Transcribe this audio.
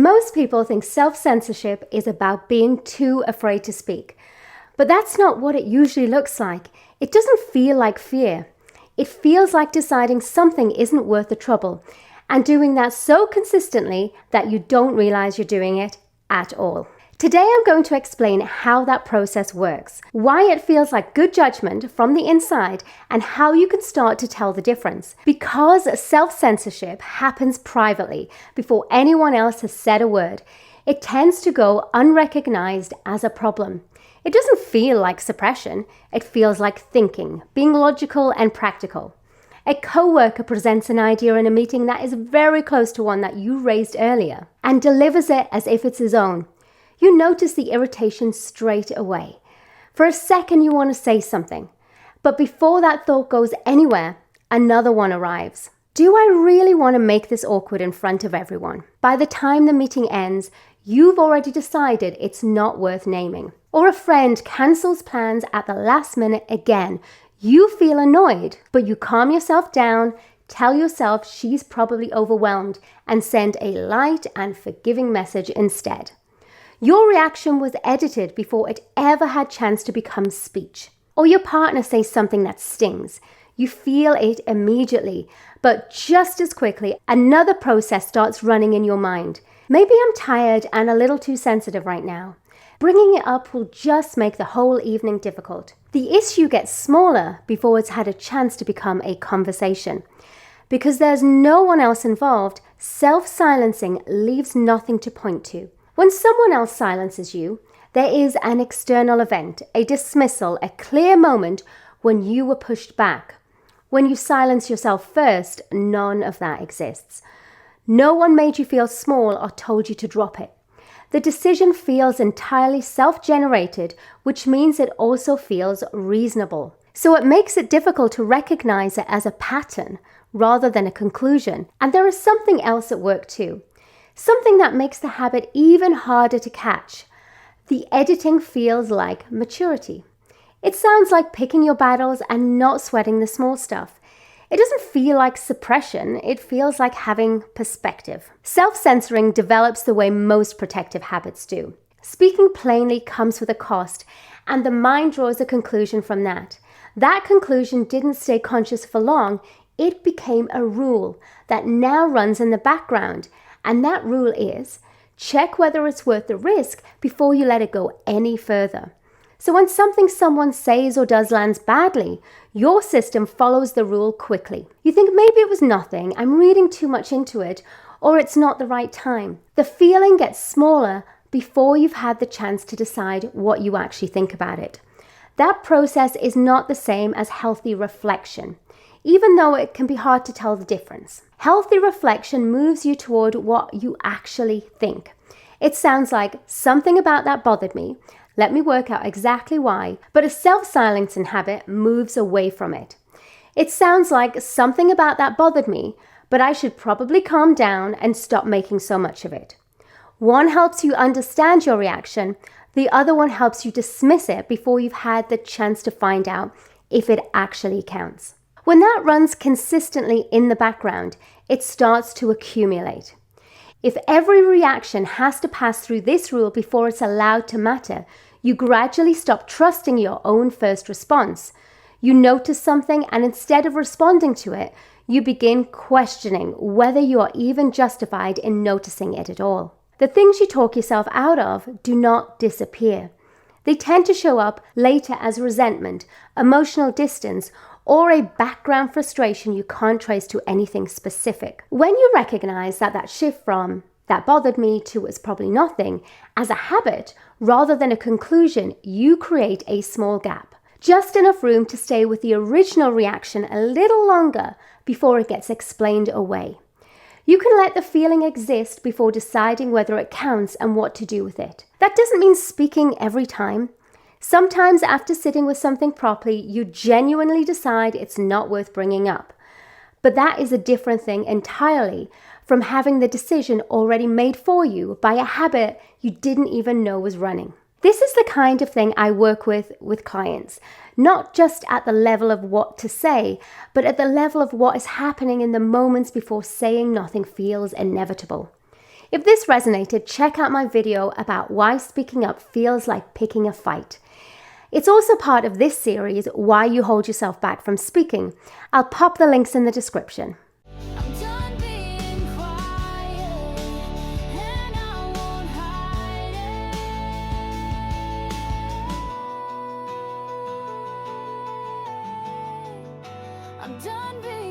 Most people think self-censorship is about being too afraid to speak. But that's not what it usually looks like. It doesn't feel like fear. It feels like deciding something isn't worth the trouble and doing that so consistently that you don't realize you're doing it at all. Today I'm going to explain how that process works, why it feels like good judgment from the inside, and how you can start to tell the difference. Because self-censorship happens privately before anyone else has said a word, it tends to go unrecognized as a problem. It doesn't feel like suppression, it feels like thinking, being logical and practical. A coworker presents an idea in a meeting that is very close to one that you raised earlier and delivers it as if it's his own. You notice the irritation straight away. For a second you want to say something, but before that thought goes anywhere, another one arrives. Do I really want to make this awkward in front of everyone? By the time the meeting ends, you've already decided it's not worth naming. Or a friend cancels plans at the last minute again. You feel annoyed, but you calm yourself down, tell yourself she's probably overwhelmed, and send a light and forgiving message instead. Your reaction was edited before it ever had chance to become speech. Or your partner says something that stings. You feel it immediately, but just as quickly, another process starts running in your mind. Maybe I'm tired and a little too sensitive right now. Bringing it up will just make the whole evening difficult. The issue gets smaller before it's had a chance to become a conversation. Because there's no one else involved, self-silencing leaves nothing to point to. When someone else silences you, there is an external event, a dismissal, a clear moment when you were pushed back. When you silence yourself first, none of that exists. No one made you feel small or told you to drop it. The decision feels entirely self-generated, which means it also feels reasonable. So it makes it difficult to recognize it as a pattern rather than a conclusion. And there is something else at work too. Something that makes the habit even harder to catch. The editing feels like maturity. It sounds like picking your battles and not sweating the small stuff. It doesn't feel like suppression, it feels like having perspective. Self-censoring develops the way most protective habits do. Speaking plainly comes with a cost, and the mind draws a conclusion from that. That conclusion didn't stay conscious for long, it became a rule that now runs in the background. And that rule is, check whether it's worth the risk before you let it go any further. So when something someone says or does lands badly, your system follows the rule quickly. You think maybe it was nothing, I'm reading too much into it, or it's not the right time. The feeling gets smaller before you've had the chance to decide what you actually think about it. That process is not the same as healthy reflection, even though it can be hard to tell the difference. Healthy reflection moves you toward what you actually think. It sounds like something about that bothered me. Let me work out exactly why. But a self-silencing habit moves away from it. It sounds like something about that bothered me, but I should probably calm down and stop making so much of it. One helps you understand your reaction. The other one helps you dismiss it before you've had the chance to find out if it actually counts. When that runs consistently in the background, it starts to accumulate. If every reaction has to pass through this rule before it's allowed to matter, you gradually stop trusting your own first response. You notice something, and instead of responding to it, you begin questioning whether you are even justified in noticing it at all. The things you talk yourself out of do not disappear. They tend to show up later as resentment, emotional distance, or a background frustration you can't trace to anything specific. When you recognize that shift from "that bothered me" to "it's probably nothing" as a habit rather than a conclusion, you create a small gap. Just enough room to stay with the original reaction a little longer before it gets explained away. You can let the feeling exist before deciding whether it counts and what to do with it. That doesn't mean speaking every time. Sometimes after sitting with something properly, you genuinely decide it's not worth bringing up. But that is a different thing entirely from having the decision already made for you by a habit you didn't even know was running. This is the kind of thing I work with clients, not just at the level of what to say, but at the level of what is happening in the moments before saying nothing feels inevitable. If this resonated, check out my video about why speaking up feels like picking a fight. It's also part of this series, Why You Hold Yourself Back from Speaking. I'll pop the links in the description. I'm done being quiet, and I won't hide it. I'm done being